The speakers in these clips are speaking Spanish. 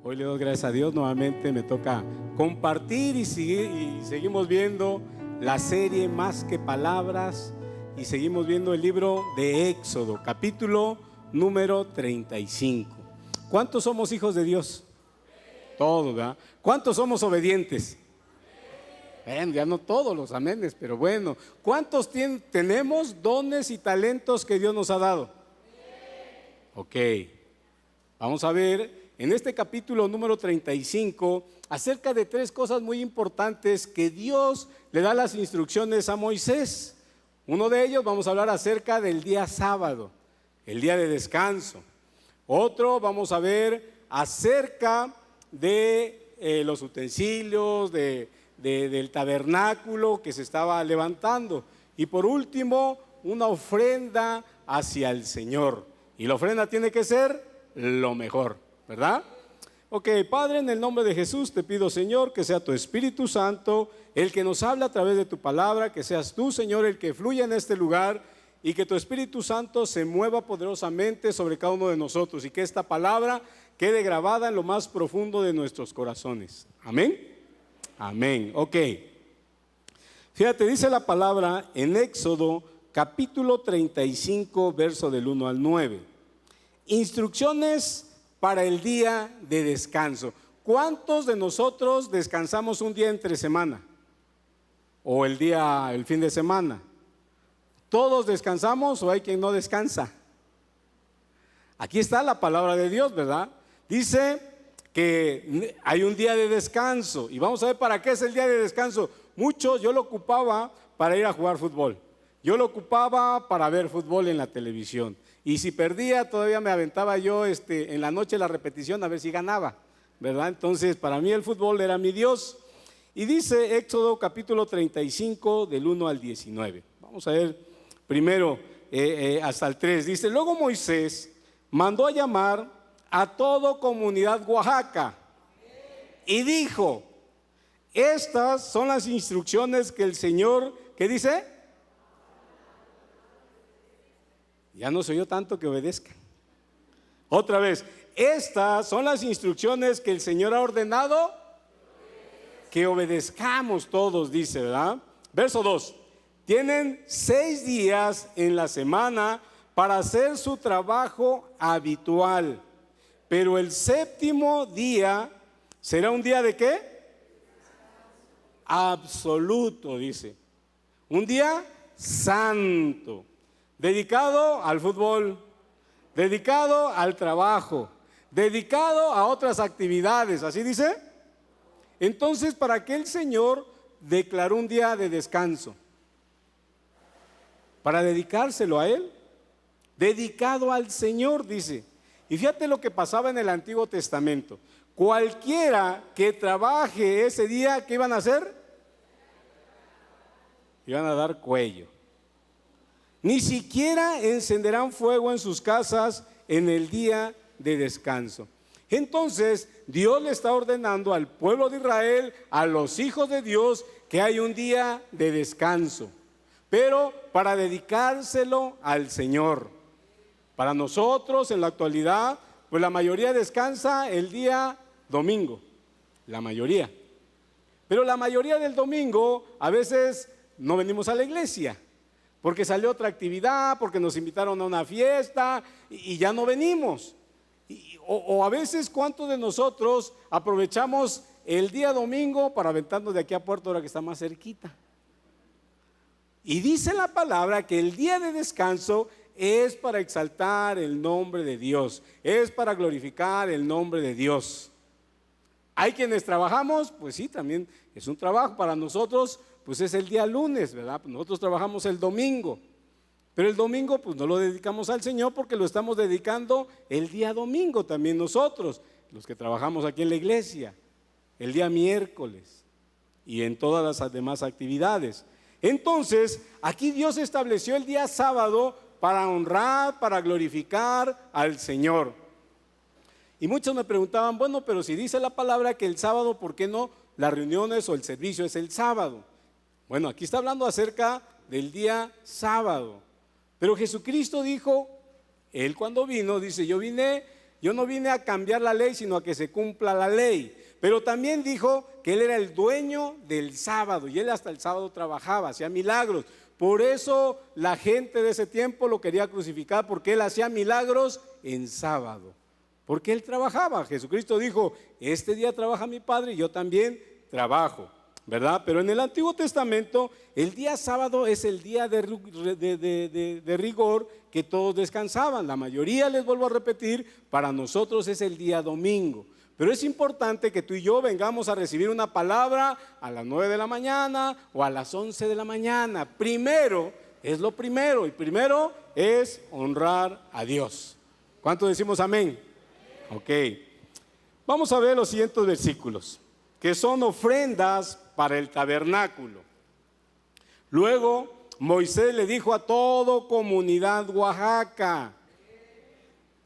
Hoy le doy gracias a Dios, nuevamente me toca compartir y seguimos viendo la serie Más que Palabras y seguimos viendo el libro de Éxodo, capítulo número 35. ¿Cuántos somos hijos de Dios? Todos, ¿verdad? ¿Cuántos somos obedientes? Bueno, ya no todos los amenes, pero bueno. ¿Cuántos tenemos dones y talentos que Dios nos ha dado? Ok, vamos a ver en este capítulo número 35 acerca de tres cosas muy importantes que Dios le da las instrucciones a Moisés. Uno de ellos vamos a hablar acerca del día sábado, el día de descanso. Otro vamos a ver acerca de los utensilios, del tabernáculo que se estaba levantando. Y por último, una ofrenda hacia el Señor. Y la ofrenda tiene que ser lo mejor, ¿verdad? Ok, Padre, en el nombre de Jesús te pido, Señor, que sea tu Espíritu Santo el que nos habla a través de tu palabra, que seas tú, Señor, el que fluya en este lugar y que tu Espíritu Santo se mueva poderosamente sobre cada uno de nosotros y que esta palabra quede grabada en lo más profundo de nuestros corazones. Amén. Amén. Ok. Fíjate, dice la palabra en Éxodo capítulo 35, verso del 1 al 9. Instrucciones para el día de descanso. ¿Cuántos de nosotros descansamos un día entre semana? ¿O el fin de semana? ¿Todos descansamos o hay quien no descansa? Aquí está la palabra de Dios, ¿verdad? Dice que hay un día de descanso y vamos a ver para qué es el día de descanso. Yo lo ocupaba para ir a jugar fútbol. Yo lo ocupaba para ver fútbol en la televisión. Y si perdía, todavía me aventaba yo en la noche la repetición a ver si ganaba, ¿verdad? Entonces, para mí el fútbol era mi Dios. Y dice Éxodo capítulo 35, del 1 al 19. Vamos a ver primero hasta el 3. Dice, luego Moisés mandó a llamar a toda comunidad Oaxaca y dijo, estas son las instrucciones que el Señor, ¿qué dice? Ya no soy yo tanto que obedezca. Otra vez, estas son las instrucciones que el Señor ha ordenado que obedezcamos todos, dice, ¿verdad? Verso 2, tienen 6 días en la semana para hacer su trabajo habitual, pero el 7º día será un día ¿de qué? Absoluto, dice. Un día santo. Dedicado al fútbol, dedicado al trabajo, dedicado a otras actividades, ¿así dice? Entonces, ¿para qué el Señor declaró un día de descanso? Para dedicárselo a Él, dedicado al Señor, dice. Y fíjate lo que pasaba en el Antiguo Testamento. Cualquiera que trabaje ese día, ¿qué iban a hacer? Iban a dar cuello. Ni siquiera encenderán fuego en sus casas en el día de descanso. Entonces, Dios le está ordenando al pueblo de Israel, a los hijos de Dios, que hay un día de descanso, pero para dedicárselo al Señor. Para nosotros, en la actualidad, pues la mayoría descansa el día domingo, la mayoría. Pero la mayoría del domingo, a veces no venimos a la iglesia. Porque salió otra actividad, porque nos invitaron a una fiesta y ya no venimos. O a veces, ¿cuántos de nosotros aprovechamos el día domingo para aventarnos de aquí a Puerto ahora que está más cerquita? Y dice la palabra que el día de descanso es para exaltar el nombre de Dios, es para glorificar el nombre de Dios. Hay quienes trabajamos, pues sí, también es un trabajo para nosotros. Pues es el día lunes, ¿verdad? Nosotros trabajamos el domingo, pero el domingo pues no lo dedicamos al Señor porque lo estamos dedicando el día domingo también nosotros, los que trabajamos aquí en la iglesia, el día miércoles y en todas las demás actividades. Entonces, aquí Dios estableció el día sábado para honrar, para glorificar al Señor. Y muchos me preguntaban, bueno, pero si dice la palabra que el sábado, ¿por qué no las reuniones o el servicio es el sábado? Bueno, aquí está hablando acerca del día sábado. Pero Jesucristo dijo, Él cuando vino, dice, yo vine yo no vine a cambiar la ley, sino a que se cumpla la ley. Pero también dijo que Él era el dueño del sábado, y Él hasta el sábado trabajaba, hacía milagros. Por eso la gente de ese tiempo lo quería crucificar, porque Él hacía milagros en sábado, porque Él trabajaba. Jesucristo dijo, este día trabaja mi Padre y yo también trabajo, ¿verdad? Pero en el Antiguo Testamento el día sábado es el día de rigor, que todos descansaban. La mayoría, les vuelvo a repetir, para nosotros es el día domingo. Pero es importante que tú y yo vengamos a recibir una palabra a las 9 de la mañana o a las 11 de la mañana. Primero es lo primero, y primero es honrar a Dios. ¿Cuántos decimos amén? Ok. Vamos a ver los siguientes versículos, que son ofrendas para el tabernáculo. Luego Moisés le dijo a toda comunidad Oaxaca,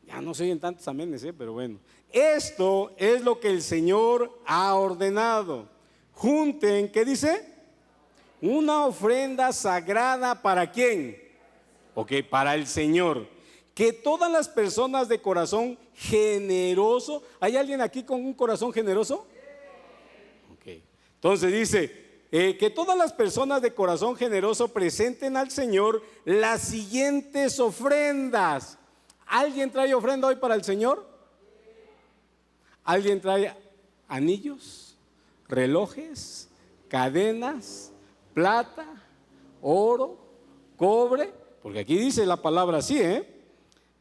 ya no se oyen tantos amenes, pero bueno, esto es lo que el Señor ha ordenado. Junten, ¿qué dice? Una ofrenda sagrada, ¿para quién? Ok, para el Señor. Que todas las personas de corazón generoso, ¿hay alguien aquí con un corazón generoso? Ok, entonces dice, que todas las personas de corazón generoso presenten al Señor las siguientes ofrendas. ¿Alguien trae ofrenda hoy para el Señor? ¿Alguien trae anillos, relojes, cadenas, plata, oro, cobre? Porque aquí dice la palabra así,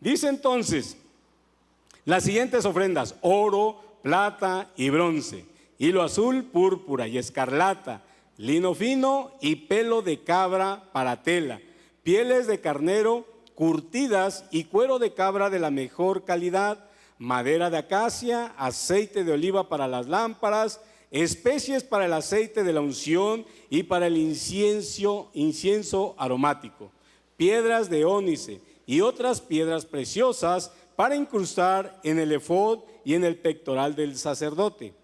Dice entonces las siguientes ofrendas: oro, plata y bronce, hilo azul, púrpura y escarlata, lino fino y pelo de cabra para tela, pieles de carnero curtidas y cuero de cabra de la mejor calidad, madera de acacia, aceite de oliva para las lámparas, especies para el aceite de la unción y para el incienso aromático, piedras de ónice y otras piedras preciosas para incrustar en el efod y en el pectoral del sacerdote.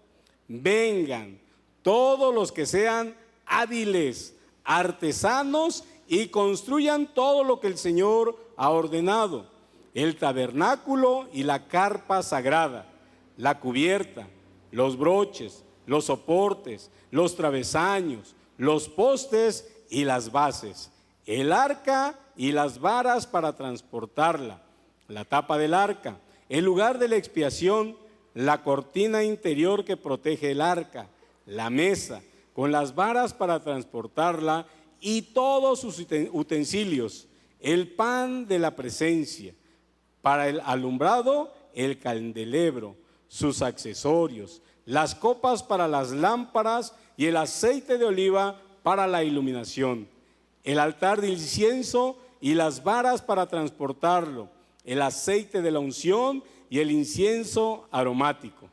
Vengan todos los que sean hábiles, artesanos, y construyan todo lo que el Señor ha ordenado: el tabernáculo y la carpa sagrada, la cubierta, los broches, los soportes, los travesaños, los postes y las bases, el arca y las varas para transportarla, la tapa del arca, el lugar de la expiación, la cortina interior que protege el arca, la mesa con las varas para transportarla y todos sus utensilios, el pan de la presencia, para el alumbrado, el candelebro, sus accesorios, las copas para las lámparas y el aceite de oliva para la iluminación, el altar de incienso y las varas para transportarlo, el aceite de la unción y el incienso aromático,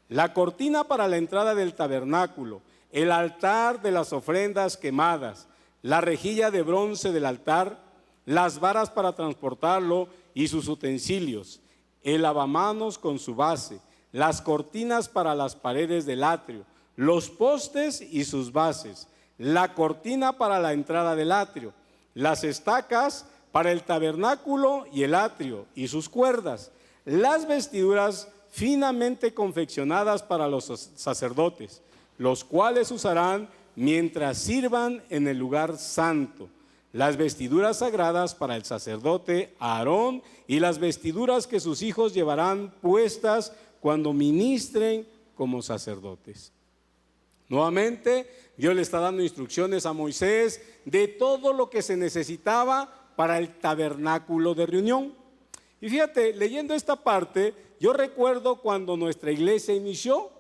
la cortina para la entrada del tabernáculo, el altar de las ofrendas quemadas, la rejilla de bronce del altar, las varas para transportarlo y sus utensilios, el lavamanos con su base, las cortinas para las paredes del atrio, los postes y sus bases, la cortina para la entrada del atrio, las estacas para el tabernáculo y el atrio y sus cuerdas, las vestiduras finamente confeccionadas para los sacerdotes, los cuales usarán mientras sirvan en el lugar santo, las vestiduras sagradas para el sacerdote Aarón y las vestiduras que sus hijos llevarán puestas cuando ministren como sacerdotes. Nuevamente, Dios le está dando instrucciones a Moisés de todo lo que se necesitaba para el tabernáculo de reunión. Y fíjate, leyendo esta parte, yo recuerdo cuando nuestra iglesia inició,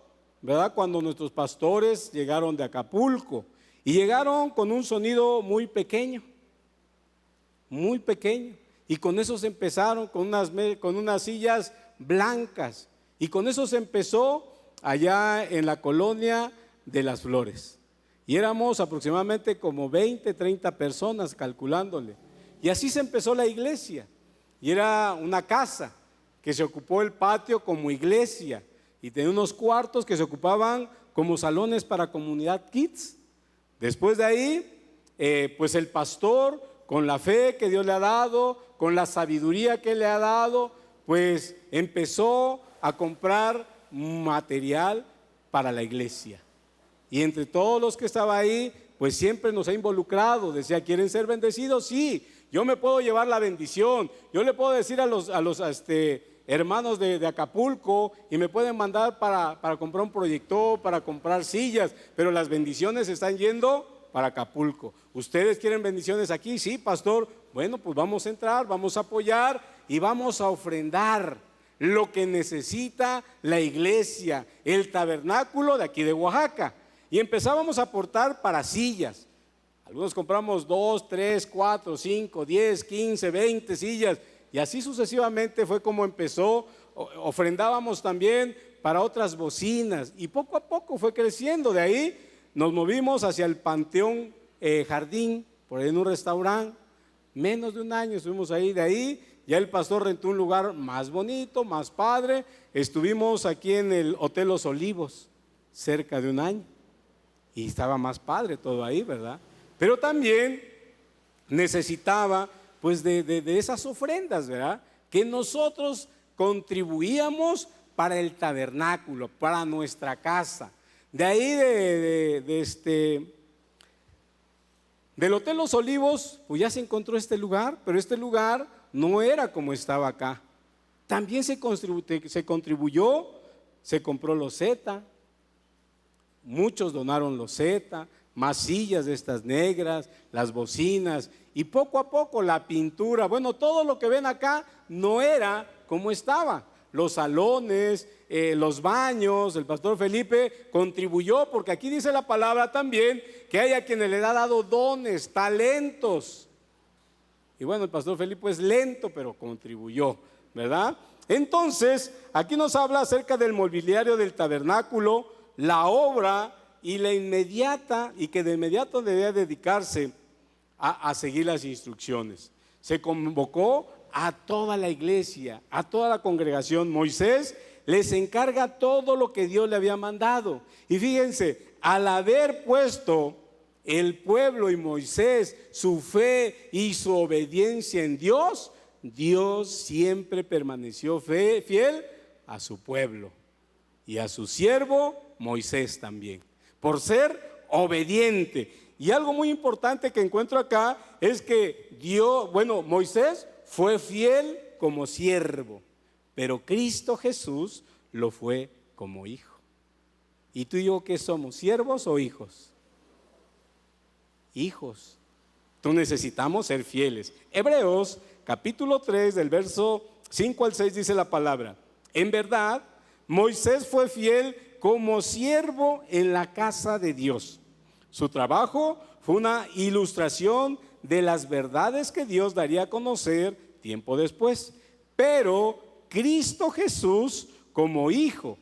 ¿verdad? Cuando nuestros pastores llegaron de Acapulco y llegaron con un sonido muy pequeño, y con eso se empezaron, con unas sillas blancas, y con eso se empezó allá en la colonia de Las Flores, y éramos aproximadamente como 20, 30 personas calculándole, y así se empezó la iglesia, y era una casa que se ocupó el patio como iglesia, y tenía unos cuartos que se ocupaban como salones para comunidad kids. Después de ahí, pues el pastor, con la fe que Dios le ha dado, con la sabiduría que le ha dado, pues empezó a comprar material para la iglesia. Y entre todos los que estaba ahí, pues siempre nos ha involucrado. Decía, ¿quieren ser bendecidos? Sí, yo me puedo llevar la bendición. Yo le puedo decir a los hermanos de Acapulco, y me pueden mandar para comprar un proyector, para comprar sillas, pero las bendiciones están yendo para Acapulco. ¿Ustedes quieren bendiciones aquí? Sí, pastor. Bueno, pues vamos a entrar, vamos a apoyar y vamos a ofrendar lo que necesita la iglesia, el tabernáculo de aquí de Oaxaca. Y empezábamos a aportar para sillas. Algunos compramos 2, 3, 4, 5, 10, 15, 20 sillas. Y así sucesivamente fue como empezó. Ofrendábamos también para otras bocinas. Y poco a poco fue creciendo. De ahí nos movimos hacia el Panteón Jardín, por ahí en un restaurante. Menos de un año estuvimos ahí. De ahí ya el pastor rentó un lugar más bonito, más padre. Estuvimos aquí en el Hotel Los Olivos cerca de un año. Y estaba más padre todo ahí, ¿verdad? Pero también necesitaba pues de esas ofrendas, ¿verdad? Que nosotros contribuíamos para el tabernáculo, para nuestra casa. De ahí del Hotel Los Olivos, pues ya se encontró este lugar, pero este lugar no era como estaba acá. También se contribuyó, se compró loseta. Muchos donaron loseta, más sillas de estas negras, las bocinas, y poco a poco la pintura. Bueno, todo lo que ven acá no era como estaba. Los salones, los baños, el pastor Felipe contribuyó, porque aquí dice la palabra también que hay a quienes le ha dado dones, talentos. Y bueno, el pastor Felipe es lento, pero contribuyó, ¿verdad? Entonces, aquí nos habla acerca del mobiliario del tabernáculo, la obra y la inmediata, y que de inmediato debía dedicarse a seguir las instrucciones. Se convocó a toda la iglesia, a toda la congregación. Moisés les encarga todo lo que Dios le había mandado. Y fíjense, al haber puesto el pueblo y Moisés su fe y su obediencia en Dios, Dios siempre permaneció fiel a su pueblo y a su siervo Moisés también, por ser obediente. Y algo muy importante que encuentro acá es que Moisés fue fiel como siervo, pero Cristo Jesús lo fue como hijo. ¿Y tú y yo qué somos? ¿Siervos o hijos? Hijos. Tú necesitamos ser fieles. Hebreos capítulo 3 del verso 5 al 6 dice la palabra: en verdad, Moisés fue fiel como siervo en la casa de Dios. Su trabajo fue una ilustración de las verdades que Dios daría a conocer tiempo después. Pero Cristo Jesús, como hijo,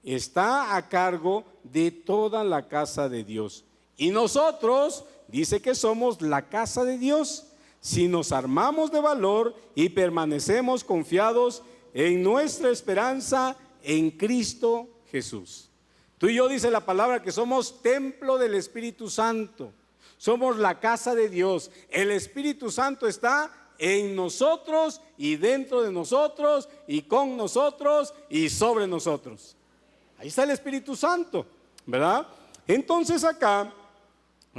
está a cargo de toda la casa de Dios. Y nosotros, dice que somos la casa de Dios, si nos armamos de valor y permanecemos confiados en nuestra esperanza en Cristo Jesús. Tú y yo, dice la palabra, que somos templo del Espíritu Santo. Somos la casa de Dios. El Espíritu Santo está en nosotros y dentro de nosotros y con nosotros y sobre nosotros. Ahí está el Espíritu Santo, ¿verdad? Entonces acá,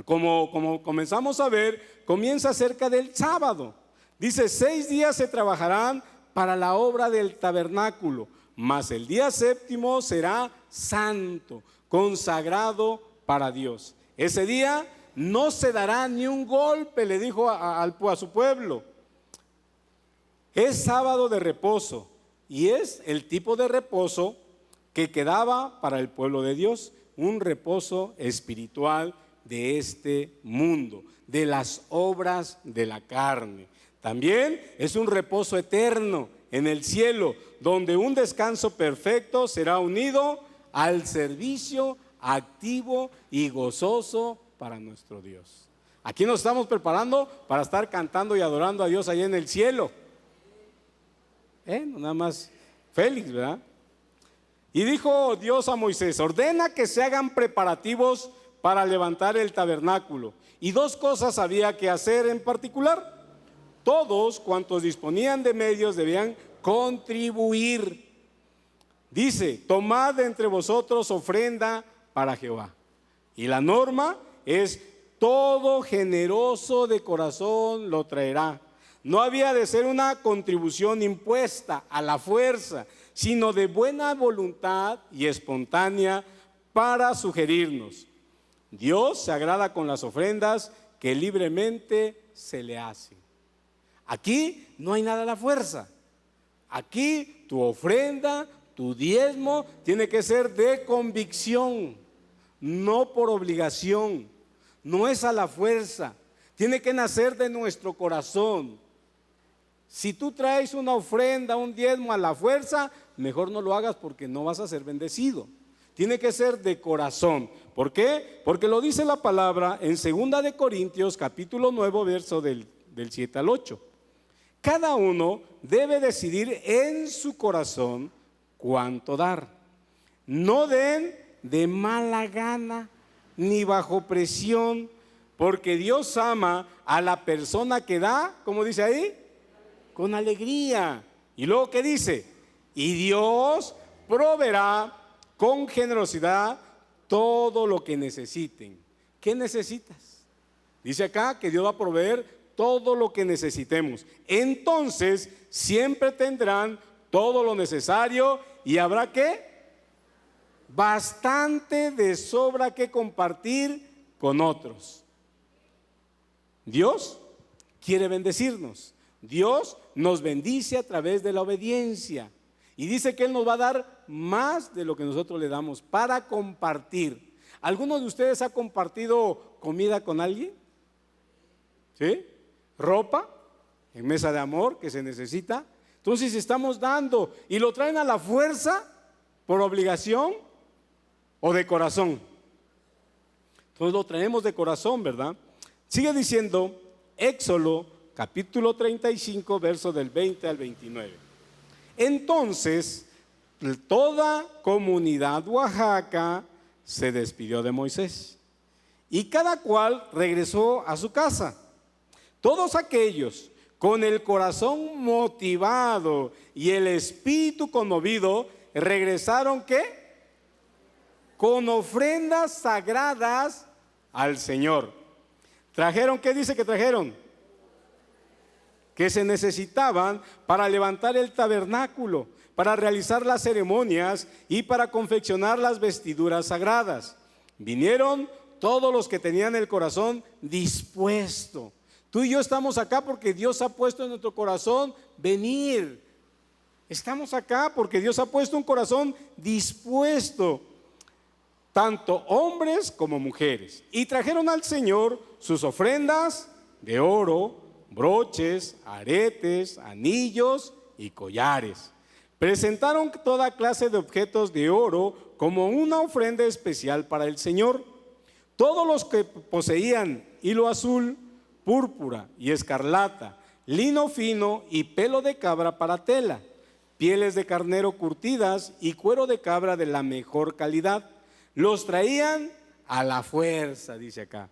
como comenzamos a ver, comienza acerca del sábado. Dice, 6 días se trabajarán para la obra del tabernáculo, mas el día séptimo será santo, consagrado para Dios. Ese día no se dará ni un golpe, le dijo a su pueblo. Es sábado de reposo, y es el tipo de reposo que quedaba para el pueblo de Dios, un reposo espiritual de este mundo, de las obras de la carne. También es un reposo eterno en el cielo, donde un descanso perfecto será unido al servicio activo y gozoso para nuestro Dios. Aquí nos estamos preparando para estar cantando y adorando a Dios allá en el cielo. Nada más Félix, ¿verdad? Y dijo Dios a Moisés: ordena que se hagan preparativos para levantar el tabernáculo. Y 2 cosas había que hacer en particular. Todos cuantos disponían de medios debían contribuir. Dice, tomad de entre vosotros ofrenda para Jehová. Y la norma es, todo generoso de corazón lo traerá. No había de ser una contribución impuesta a la fuerza, sino de buena voluntad y espontánea para sugerirnos. Dios se agrada con las ofrendas que libremente se le hacen. Aquí no hay nada a la fuerza. Aquí tu ofrenda, tu diezmo tiene que ser de convicción, no por obligación. No es a la fuerza, tiene que nacer de nuestro corazón. Si tú traes una ofrenda, un diezmo a la fuerza, mejor no lo hagas porque no vas a ser bendecido. Tiene que ser de corazón. ¿Por qué? Porque lo dice la palabra en 2 de Corintios capítulo 9, verso del 7 al 8. Cada uno debe decidir en su corazón cuánto dar. No den de mala gana ni bajo presión, porque Dios ama a la persona que da, ¿cómo dice ahí? Con alegría. Y luego, ¿qué dice? Y Dios proveerá con generosidad todo lo que necesiten. ¿Qué necesitas? Dice acá que Dios va a proveer todo lo que necesitemos. Entonces, siempre tendrán todo lo necesario y habrá que bastante de sobra que compartir con otros. Dios quiere bendecirnos. Dios nos bendice a través de la obediencia. Y dice que Él nos va a dar más de lo que nosotros le damos para compartir. ¿Alguno de ustedes ha compartido comida con alguien? ¿Sí? ¿Ropa? En mesa de amor que se necesita. Entonces estamos dando y lo traen a la fuerza por obligación o de corazón. Entonces lo traemos de corazón, ¿verdad? Sigue diciendo Éxodo capítulo 35, verso del 20 al 29. Entonces toda comunidad oaxaca se despidió de Moisés y cada cual regresó a su casa. Todos aquellos con el corazón motivado y el espíritu conmovido regresaron, ¿qué? Con ofrendas sagradas al Señor. Trajeron, ¿qué dice que trajeron? Que se necesitaban para levantar el tabernáculo, para realizar las ceremonias y para confeccionar las vestiduras sagradas. Vinieron todos los que tenían el corazón dispuesto. Tú y yo estamos acá porque Dios ha puesto en nuestro corazón venir. Estamos acá porque Dios ha puesto un corazón dispuesto, tanto hombres como mujeres. Y trajeron al Señor sus ofrendas de oro, broches, aretes, anillos y collares. Presentaron toda clase de objetos de oro como una ofrenda especial para el Señor. Todos los que poseían hilo azul, púrpura y escarlata, lino fino y pelo de cabra para tela, pieles de carnero curtidas y cuero de cabra de la mejor calidad, los traían a la fuerza, dice acá.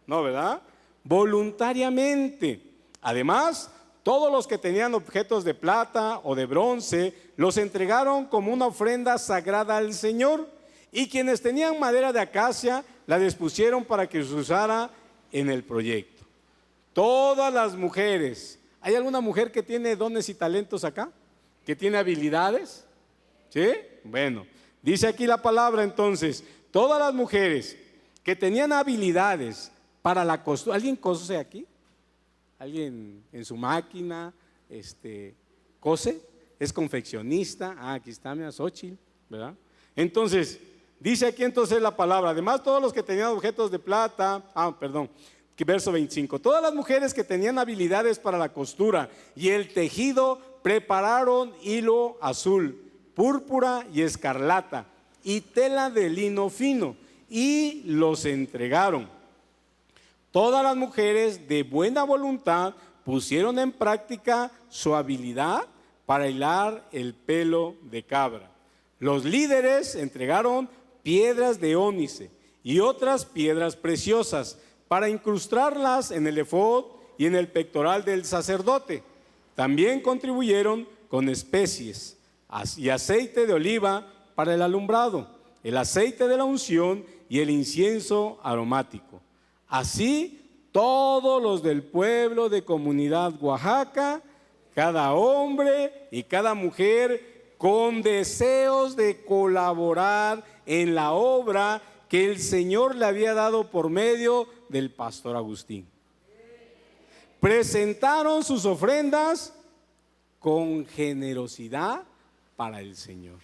¿No, verdad? Voluntariamente. Además, todos los que tenían objetos de plata o de bronce los entregaron como una ofrenda sagrada al Señor, y quienes tenían madera de acacia la dispusieron para que se usara en el proyecto. Todas las mujeres, ¿hay alguna mujer que tiene dones y talentos acá? ¿Que tiene habilidades? ¿Sí? Bueno, dice aquí la palabra entonces, todas las mujeres que tenían habilidades para la costura. ¿Alguien cose aquí? ¿Alguien en su máquina cose? ¿Es confeccionista? Aquí está, mira, Xochitl, ¿verdad? Entonces, dice aquí entonces la palabra, además todos los que tenían objetos de plata, verso 25, todas las mujeres que tenían habilidades para la costura y el tejido prepararon hilo azul, púrpura y escarlata y tela de lino fino y los entregaron. Todas las mujeres de buena voluntad pusieron en práctica su habilidad para hilar el pelo de cabra. Los líderes entregaron piedras de ónice y otras piedras preciosas para incrustarlas en el efod y en el pectoral del sacerdote. También contribuyeron con especies y aceite de oliva para el alumbrado, el aceite de la unción y el incienso aromático. Así todos los del pueblo de Comunidad Oaxaca, cada hombre y cada mujer con deseos de colaborar en la obra que el Señor le había dado por medio del pastor Agustín. Presentaron sus ofrendas con generosidad para el Señor.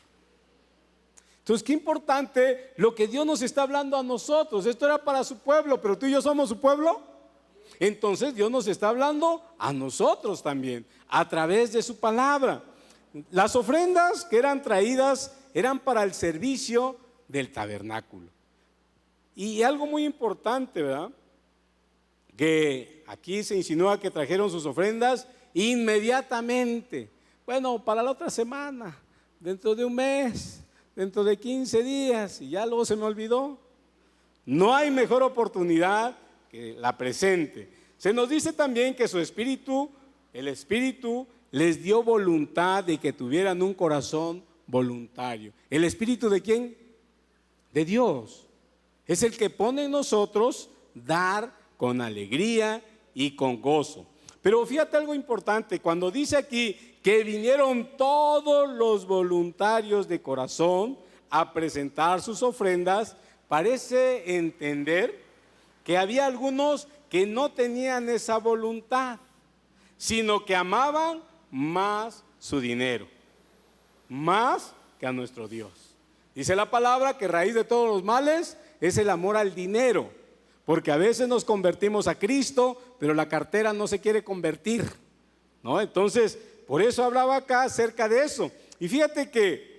Entonces, qué importante lo que Dios nos está hablando a nosotros. Esto era para su pueblo, pero tú y yo somos su pueblo. Entonces Dios nos está hablando a nosotros también, a través de su palabra. Las ofrendas que eran traídas eran para el servicio del tabernáculo. Y algo muy importante, ¿verdad? Que aquí se insinúa que trajeron sus ofrendas inmediatamente. Bueno, para la otra semana, dentro de un mes, dentro de 15 días, y ya luego se me olvidó. No hay mejor oportunidad que la presente. Se nos dice también que su espíritu, el espíritu, les dio voluntad de que tuvieran un corazón voluntario. ¿El espíritu de quién? De Dios. Es el que pone en nosotros dar con alegría y con gozo. Pero fíjate algo importante, cuando dice aquí que vinieron todos los voluntarios de corazón a presentar sus ofrendas, parece entender que había algunos que no tenían esa voluntad, sino que amaban más su dinero, más que a nuestro Dios. Dice la palabra que raíz de todos los males es el amor al dinero, porque a veces nos convertimos a Cristo, pero la cartera no se quiere convertir, ¿no? Entonces, por eso hablaba acá acerca de eso. Y fíjate que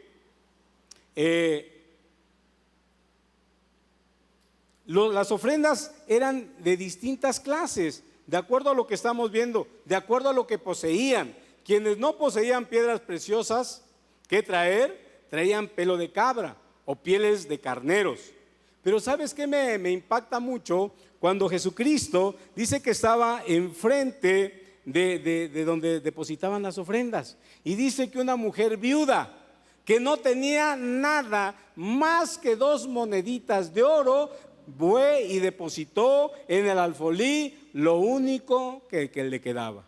las ofrendas eran de distintas clases, de acuerdo a lo que estamos viendo, de acuerdo a lo que poseían. Quienes no poseían piedras preciosas que traían pelo de cabra o pieles de carneros. Pero ¿sabes qué me impacta mucho? Cuando Jesucristo dice que estaba enfrente de donde depositaban las ofrendas, y dice que una mujer viuda que no tenía nada más que 2 moneditas de oro, fue y depositó en el alfolí lo único que le quedaba.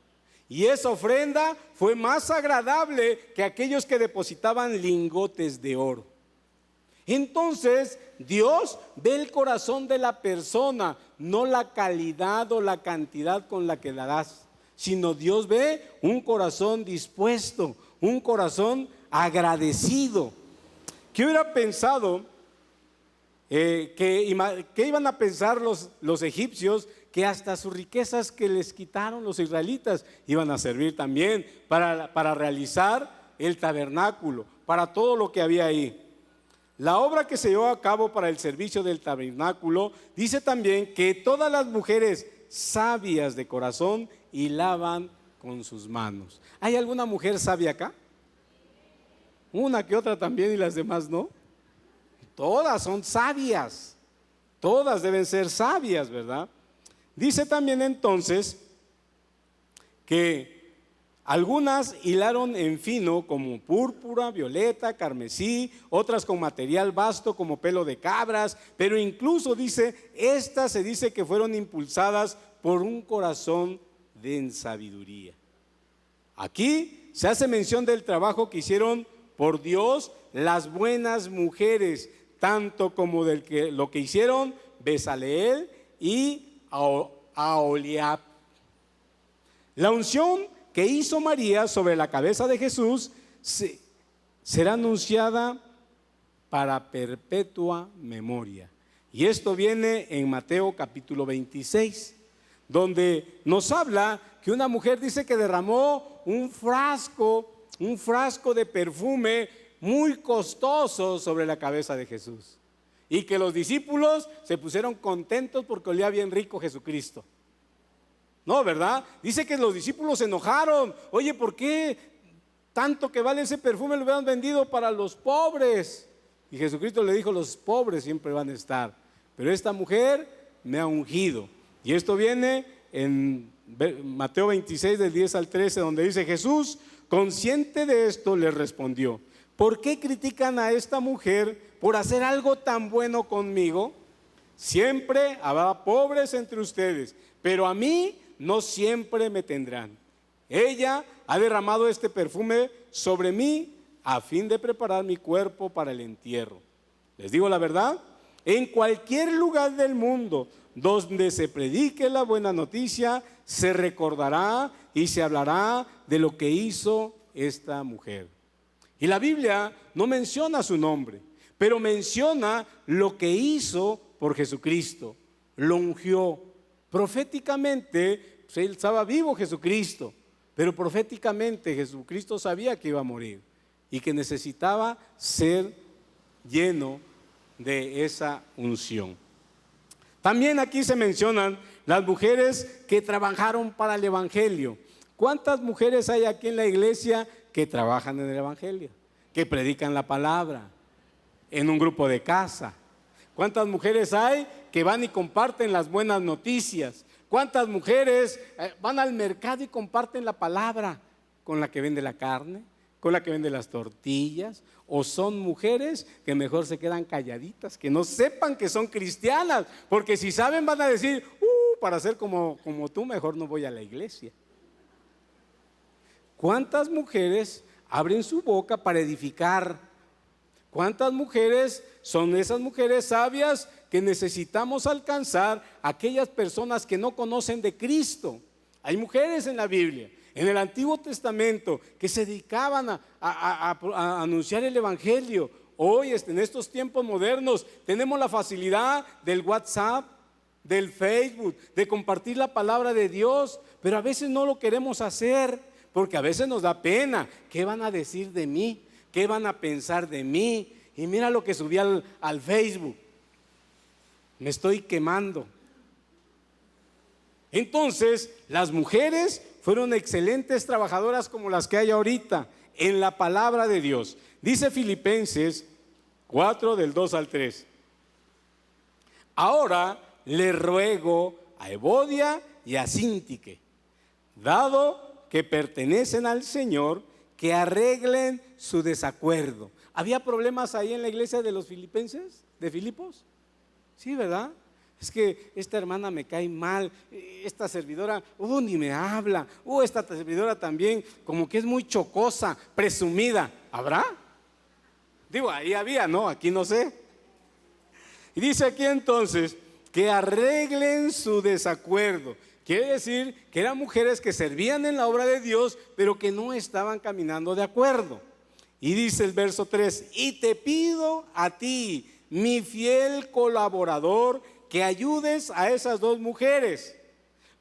Y esa ofrenda fue más agradable que aquellos que depositaban lingotes de oro. Entonces Dios ve el corazón de la persona, no la calidad o la cantidad con la que la das, sino Dios ve un corazón dispuesto, un corazón agradecido. ¿Qué hubiera pensado? ¿Qué iban a pensar los egipcios? Que hasta sus riquezas que les quitaron los israelitas iban a servir también para realizar el tabernáculo, para todo lo que había ahí. La obra que se llevó a cabo para el servicio del tabernáculo dice también que todas las mujeres sabias de corazón hilaban con sus manos. ¿Hay alguna mujer sabia acá? Una que otra también y las demás no. Todas son sabias, todas deben ser sabias, ¿verdad? Dice también entonces que algunas hilaron en fino como púrpura, violeta, carmesí, otras con material vasto como pelo de cabras, pero incluso dice, estas se dice que fueron impulsadas por un corazón de sabiduría. Aquí se hace mención del trabajo que hicieron por Dios las buenas mujeres, tanto como lo que hicieron Bezaleel y Aholiab. La unción que hizo María sobre la cabeza de Jesús será anunciada para perpetua memoria. Y esto viene en Mateo capítulo 26, donde nos habla que una mujer dice que derramó un frasco de perfume muy costoso sobre la cabeza de Jesús, y que los discípulos se pusieron contentos porque olía bien rico Jesucristo. No, ¿verdad? Dice que los discípulos se enojaron. Oye, ¿por qué tanto que vale ese perfume lo hubieran vendido para los pobres? Y Jesucristo le dijo, los pobres siempre van a estar, pero esta mujer me ha ungido. Y esto viene en Mateo 26 del 10 al 13, donde dice: Jesús Consciente de esto, le respondió: ¿por qué critican a esta mujer por hacer algo tan bueno conmigo? Siempre habrá pobres entre ustedes, pero a mí no siempre me tendrán. Ella ha derramado este perfume sobre mí a fin de preparar mi cuerpo para el entierro. Les digo la verdad, en cualquier lugar del mundo donde se predique la buena noticia, se recordará y se hablará de lo que hizo esta mujer. Y la Biblia no menciona su nombre, pero menciona lo que hizo por Jesucristo. Lo ungió. Proféticamente, pues él estaba vivo Jesucristo, pero proféticamente Jesucristo sabía que iba a morir y que necesitaba ser lleno de esa unción. También aquí se mencionan las mujeres que trabajaron para el evangelio. ¿Cuántas mujeres hay aquí en la iglesia que trabajan en el evangelio, que predican la palabra en un grupo de casa? ¿Cuántas mujeres hay que van y comparten las buenas noticias? ¿Cuántas mujeres van al mercado y comparten la palabra con la que vende la carne, con la que vende las tortillas? ¿O son mujeres que mejor se quedan calladitas, que no sepan que son cristianas? Porque si saben van a decir, para ser como tú, mejor no voy a la iglesia. ¿Cuántas mujeres abren su boca para edificar? ¿Cuántas mujeres son esas mujeres sabias que necesitamos alcanzar a aquellas personas que no conocen de Cristo? Hay mujeres en la Biblia, en el Antiguo Testamento, que se dedicaban a anunciar el evangelio. Hoy, en estos tiempos modernos, tenemos la facilidad del WhatsApp, del Facebook, de compartir la palabra de Dios, pero a veces no lo queremos hacer, porque a veces nos da pena. ¿Qué van a decir de mí? ¿Qué van a pensar de mí? Y mira lo que subí al Facebook. Me estoy quemando. Entonces, las mujeres fueron excelentes trabajadoras como las que hay ahorita en la palabra de Dios. Dice Filipenses 4 del 2 al 3. Ahora le ruego a Evodia y a Síntique, dado que pertenecen al Señor, que arreglen su desacuerdo. ¿Había problemas ahí en la iglesia de los filipenses, de Filipos? Sí, ¿verdad? Es que esta hermana me cae mal, esta servidora, ni me habla, esta servidora también, como que es muy chocosa, presumida. ¿Habrá? Digo, ahí había, ¿no? Aquí no sé. Y dice aquí entonces, que arreglen su desacuerdo. Quiere decir que eran mujeres que servían en la obra de Dios, pero que no estaban caminando de acuerdo. Y dice el verso 3, y te pido a ti, mi fiel colaborador, que ayudes a esas dos mujeres,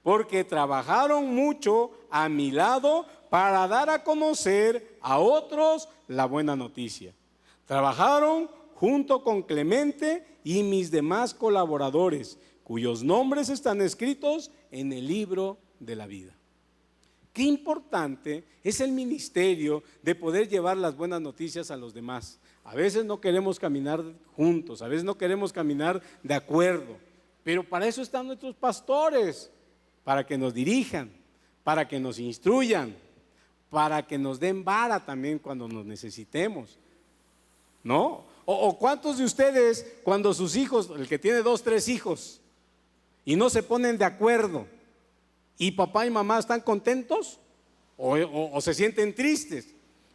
porque trabajaron mucho a mi lado para dar a conocer a otros la buena noticia. Trabajaron junto con Clemente y mis demás colaboradores, cuyos nombres están escritos en el libro de la vida. Qué importante es el ministerio de poder llevar las buenas noticias a los demás. A veces no queremos caminar juntos, a veces no queremos caminar de acuerdo, pero para eso están nuestros pastores, para que nos dirijan, para que nos instruyan, para que nos den vara también cuando nos necesitemos, ¿no? O cuántos de ustedes, cuando sus hijos, el que tiene 2, 3 hijos, y no se ponen de acuerdo, y papá y mamá están contentos o se sienten tristes,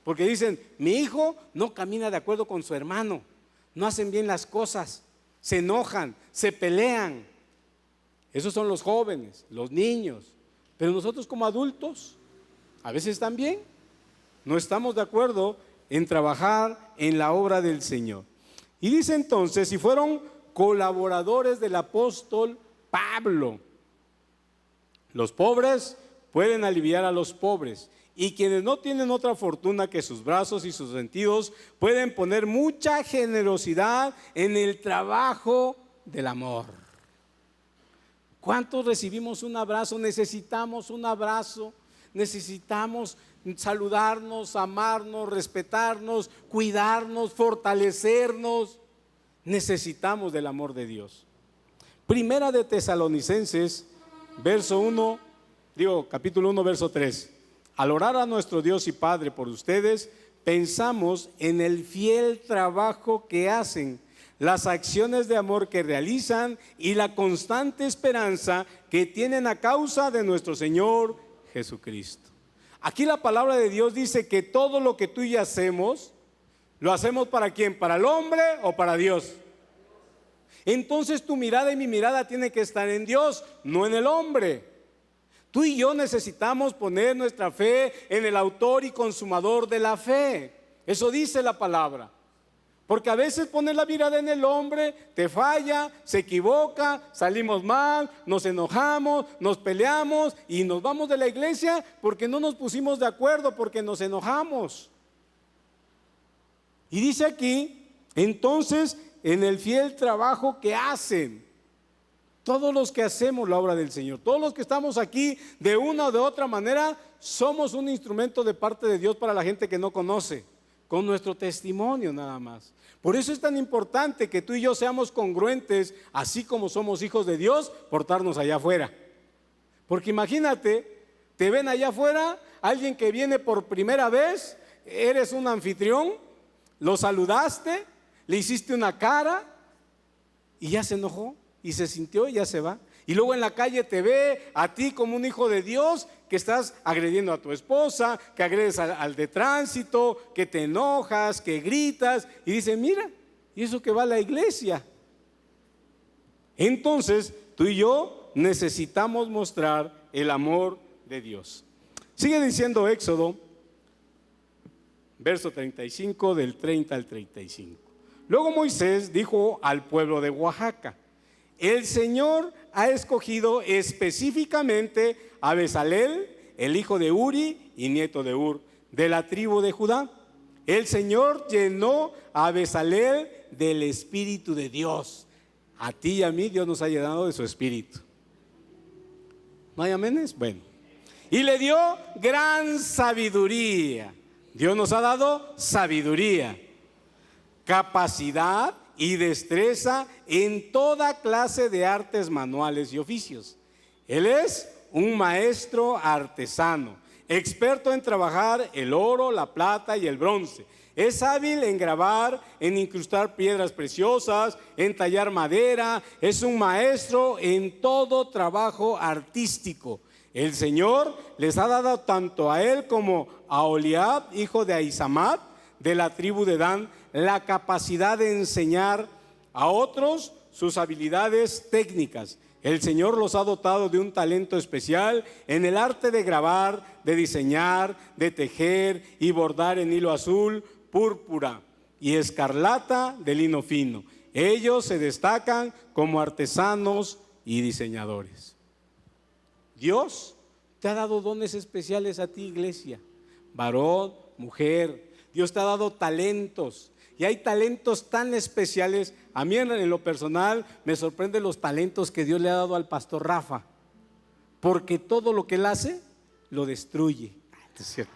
porque dicen, mi hijo no camina de acuerdo con su hermano, no hacen bien las cosas, se enojan, se pelean? Esos son los jóvenes, los niños, pero nosotros como adultos, a veces también no estamos de acuerdo en trabajar en la obra del Señor. Y dice entonces, si fueron colaboradores del apóstol Pablo, los pobres pueden aliviar a los pobres, y quienes no tienen otra fortuna que sus brazos y sus sentidos pueden poner mucha generosidad en el trabajo del amor. ¿Cuántos recibimos un abrazo? Necesitamos un abrazo, necesitamos saludarnos, amarnos, respetarnos, cuidarnos, fortalecernos. Necesitamos del amor de Dios. Primera de Tesalonicenses, capítulo 1, verso 3. Al orar a nuestro Dios y Padre por ustedes, pensamos en el fiel trabajo que hacen, las acciones de amor que realizan y la constante esperanza que tienen a causa de nuestro Señor Jesucristo. Aquí la palabra de Dios dice que todo lo que tú y yo hacemos, ¿lo hacemos para quién? ¿Para el hombre o para Dios? Entonces tu mirada y mi mirada tiene que estar en Dios, no en el hombre. Tú y yo necesitamos poner nuestra fe en el autor y consumador de la fe. Eso dice la palabra. Porque a veces pones la mirada en el hombre, te falla, se equivoca, salimos mal, nos enojamos, nos peleamos y nos vamos de la iglesia porque no nos pusimos de acuerdo, porque nos enojamos. Y dice aquí, entonces, en el fiel trabajo que hacen, todos los que hacemos la obra del Señor, todos los que estamos aquí de una o de otra manera, somos un instrumento de parte de Dios para la gente que no conoce, con nuestro testimonio nada más. Por eso es tan importante que tú y yo seamos congruentes, así como somos hijos de Dios, portarnos allá afuera. Porque imagínate, te ven allá afuera, alguien que viene por primera vez, eres un anfitrión, lo saludaste, le hiciste una cara y ya se enojó y se sintió y ya se va. Y luego en la calle te ve a ti como un hijo de Dios, que estás agrediendo a tu esposa, que agredes al de tránsito, que te enojas, que gritas y dice, mira, y eso que va a la iglesia. Entonces tú y yo necesitamos mostrar el amor de Dios. Sigue diciendo Éxodo, verso 35, del 30 al 35. Luego Moisés dijo al pueblo de Oaxaca, el Señor ha escogido específicamente a Bezalel, el hijo de Uri y nieto de Ur, de la tribu de Judá. El Señor llenó a Bezalel del Espíritu de Dios. A ti y a mí Dios nos ha llenado de su Espíritu. ¿No hay aménes? Bueno. Y le dio gran sabiduría. Dios nos ha dado sabiduría, capacidad y destreza en toda clase de artes manuales y oficios. Él es un maestro artesano, experto en trabajar el oro, la plata y el bronce. Es hábil en grabar, en incrustar piedras preciosas, en tallar madera. Es un maestro en todo trabajo artístico. El Señor les ha dado tanto a él como a Oliab, hijo de Ahisamad, de la tribu de Dan, la capacidad de enseñar a otros sus habilidades técnicas. El Señor los ha dotado de un talento especial en el arte de grabar, de diseñar, de tejer y bordar en hilo azul, púrpura y escarlata de lino fino. Ellos se destacan como artesanos y diseñadores. Dios te ha dado dones especiales a ti, iglesia, varón, mujer. Dios te ha dado talentos. Y hay talentos tan especiales. A mí en lo personal me sorprende los talentos que Dios le ha dado al pastor Rafa, porque todo lo que él hace lo destruye. Es cierto.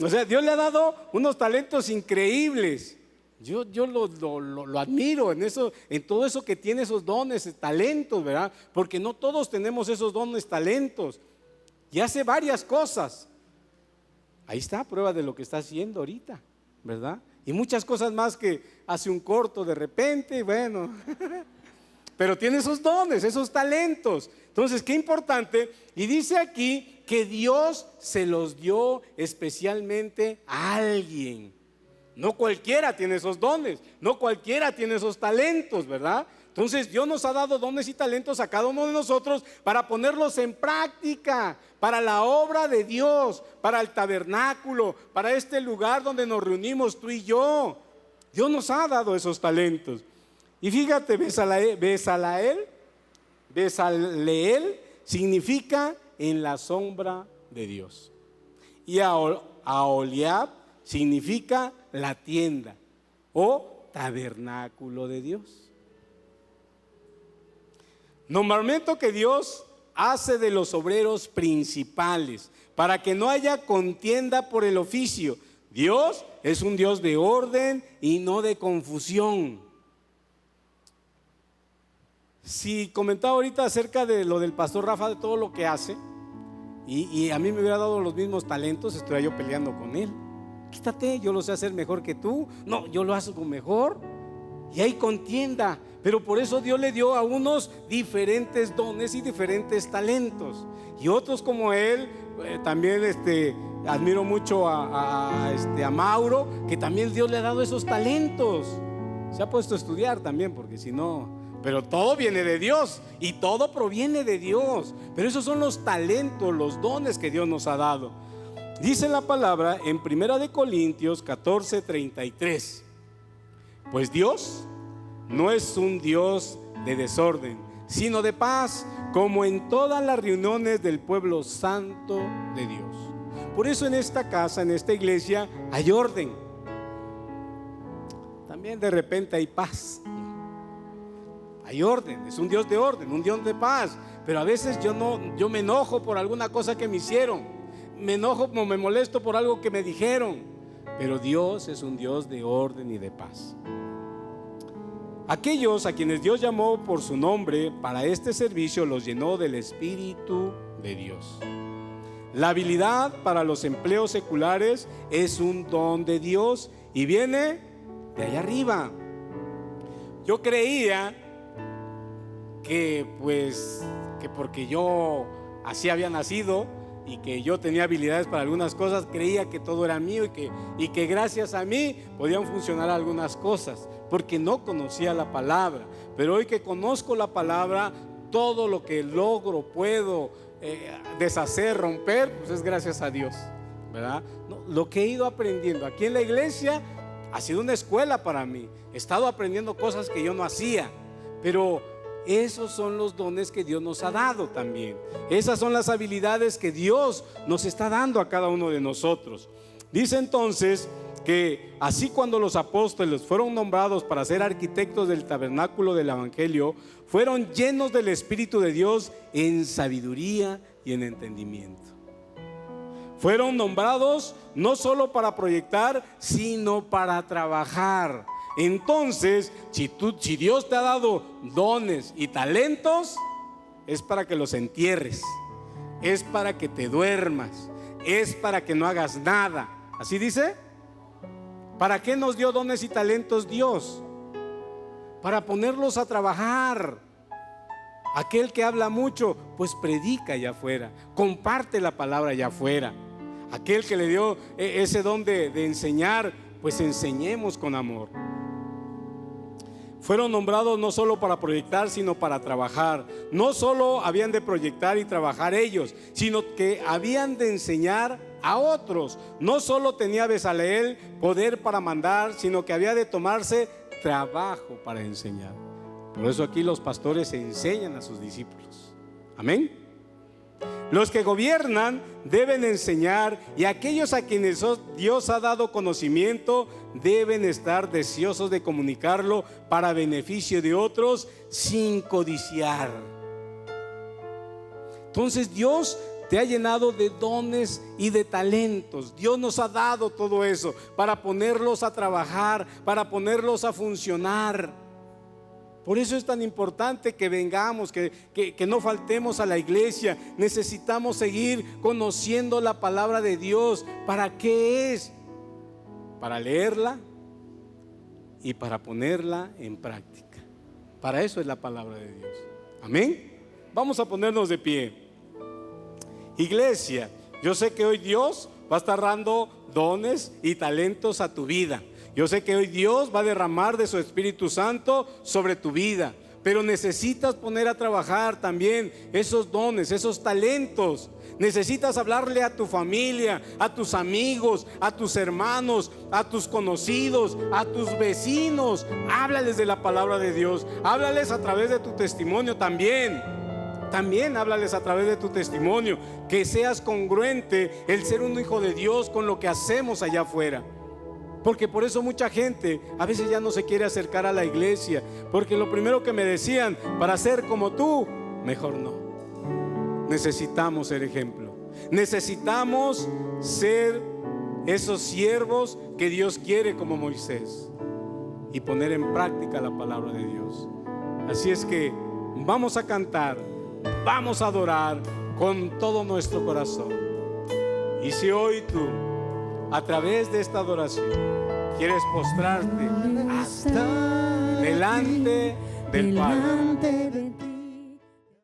O sea, Dios le ha dado unos talentos increíbles. Yo lo admiro en eso, en todo eso que tiene, esos dones, talentos, ¿verdad? Porque no todos tenemos esos dones, talentos. Y hace varias cosas. Ahí está, prueba de lo que está haciendo ahorita, ¿verdad? Y muchas cosas más que hace un corto de repente, bueno. Pero tiene esos dones, esos talentos. Entonces, qué importante. Y dice aquí que Dios se los dio especialmente a alguien. No cualquiera tiene esos dones, no cualquiera tiene esos talentos, ¿verdad? Entonces Dios nos ha dado dones y talentos a cada uno de nosotros para ponerlos en práctica, para la obra de Dios, para el tabernáculo, para este lugar donde nos reunimos tú y yo. Dios nos ha dado esos talentos. Y fíjate, Bezaleel significa en la sombra de Dios. Y Aholiab significa la tienda o tabernáculo de Dios. Nombramiento que Dios hace de los obreros principales para que no haya contienda por el oficio. Dios es un Dios de orden y no de confusión. Si comentaba ahorita acerca de lo del pastor Rafa, de todo lo que hace, y a mí me hubiera dado los mismos talentos, estuviera yo peleando con él. Quítate, yo lo sé hacer mejor que tú. No, yo lo hago mejor. Y hay contienda. Pero por eso Dios le dio a unos diferentes dones y diferentes talentos. Y otros como él, también admiro mucho a Mauro, que también Dios le ha dado esos talentos. Se ha puesto a estudiar también, porque si no, pero todo viene de Dios y todo proviene de Dios. Pero esos son los talentos, los dones que Dios nos ha dado. Dice la palabra en 1 Corintios 14:33: pues Dios no es un Dios de desorden, sino de paz, como en todas las reuniones del pueblo santo de Dios. Por eso en esta casa, en esta iglesia, hay orden. También de repente hay paz. Hay orden, es un Dios de orden, un Dios de paz. Pero a veces yo me enojo por alguna cosa que me hicieron. Me enojo, me molesto por algo que me dijeron. Pero Dios es un Dios de orden y de paz. Aquellos a quienes Dios llamó por su nombre para este servicio los llenó del Espíritu de Dios. La habilidad para los empleos seculares es un don de Dios y viene de allá arriba. Yo creía que porque yo así había nacido y que yo tenía habilidades para algunas cosas, creía que todo era mío y que gracias a mí podían funcionar algunas cosas, porque no conocía la palabra. Pero hoy que conozco la palabra, todo lo que logro, puedo deshacer, romper, pues es gracias a Dios, ¿verdad? No, lo que he ido aprendiendo aquí en la iglesia ha sido una escuela para mí. He estado aprendiendo cosas que yo no hacía, pero esos son los dones que Dios nos ha dado también. Esas son las habilidades que Dios nos está dando a cada uno de nosotros. Dice entonces que así cuando los apóstoles fueron nombrados para ser arquitectos del tabernáculo del evangelio, fueron llenos del Espíritu de Dios en sabiduría y en entendimiento. Fueron nombrados no solo para proyectar, sino para trabajar. Entonces, si Dios te ha dado dones y talentos, es para que los entierres, es para que te duermas, es para que no hagas nada. ¿Así dice? ¿Para qué nos dio dones y talentos Dios? Para ponerlos a trabajar. Aquel que habla mucho, pues predica allá afuera, comparte la palabra allá afuera. Aquel que le dio ese don de enseñar, pues enseñemos con amor. Fueron nombrados no solo para proyectar, sino para trabajar. No solo habían de proyectar y trabajar ellos, sino que habían de enseñar a otros. No solo tenía Bezaleel poder para mandar, sino que había de tomarse trabajo para enseñar. Por eso aquí los pastores enseñan a sus discípulos. Amén. Los que gobiernan deben enseñar, y aquellos a quienes Dios ha dado conocimiento deben estar deseosos de comunicarlo para beneficio de otros sin codiciar. Entonces Dios te ha llenado de dones y de talentos. Dios nos ha dado todo eso para ponerlos a trabajar, para ponerlos a funcionar. Por eso es tan importante que vengamos, que no faltemos a la iglesia. Necesitamos seguir conociendo la palabra de Dios. ¿Para qué es? Para leerla y para ponerla en práctica. Para eso es la palabra de Dios. Amén. Vamos a ponernos de pie. Iglesia, yo sé que hoy Dios va a estar dando dones y talentos a tu vida. Yo sé que hoy Dios va a derramar de su Espíritu Santo sobre tu vida, pero necesitas poner a trabajar también esos dones, esos talentos. Necesitas hablarle a tu familia, a tus amigos, a tus hermanos, a tus conocidos, a tus vecinos. Háblales de la palabra de Dios. Háblales a través de tu testimonio también. También háblales a través de tu testimonio. Que seas congruente el ser un hijo de Dios con lo que hacemos allá afuera. Porque por eso mucha gente a veces ya no se quiere acercar a la iglesia, porque lo primero que me decían: para ser como tú, mejor no. Necesitamos ser ejemplo. Necesitamos ser esos siervos que Dios quiere como Moisés y poner en práctica la palabra de Dios. Así es que vamos a cantar, vamos a adorar con todo nuestro corazón. Y si hoy tú, a través de esta adoración, quieres postrarte delante del Padre,